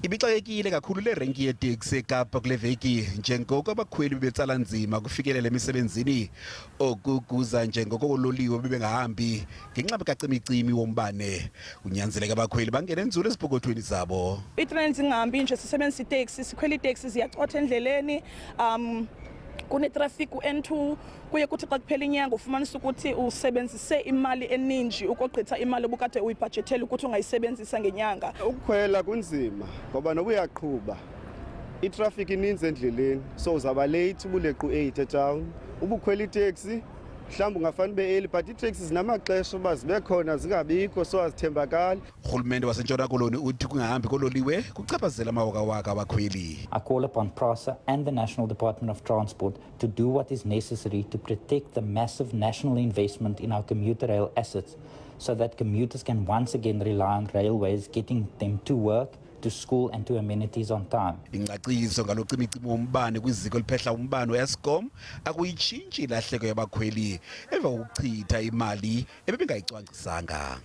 Ibixakekile kakhulu le renki yeteksi eKapa kuleveki njengoko abakhweli bebetsala nzima kufikelela emisebenzini okukuza njengoko uloliwe bebengahambi ngenxa ka-cimi wombane. Unyanzeleka abakhweli bangene nzulu ezipokothweni zabo. Iitreni zingahambi nje sisebenzisa iteksi, sikhwela iteksi ziyacotha endleleni. Kunetraffic u-N2 kuye kuthi xa kuphela inyanga ufumanisa ukuthi usebenzise imali eninji ukogqitha imali obukade uyibhajethele ukuthi ungayisebenzisa ngenyanga. Ukukhwela kunzima ngoba noba uyaqhuba itraffic ininzi endleleni, so uzaba late ubulequ 8 etown. Ubukhwela iteksi mhlawumbe ungafani be-early but ii-taxi zinamaxesha uba zibe khona zingabikho, so azithembakali. Urhulumente wasentshona koloni uthi kungahambi kololiwe kuchaphazela amawakawaka abakhweli. I call upon PRASA and the National Department of Transport to do what is necessary to protect the massive national investment in our commuter rail assets so that commuters can once again rely on railways getting them to work, to school and to amenities on time. Ingxakiso ngalocimi wombane kwiziko liphehla umbane we-Eskom akuyitshintshi ilahleko yabakhweli emva kokuchitha imali ebebengayicwangcisanga.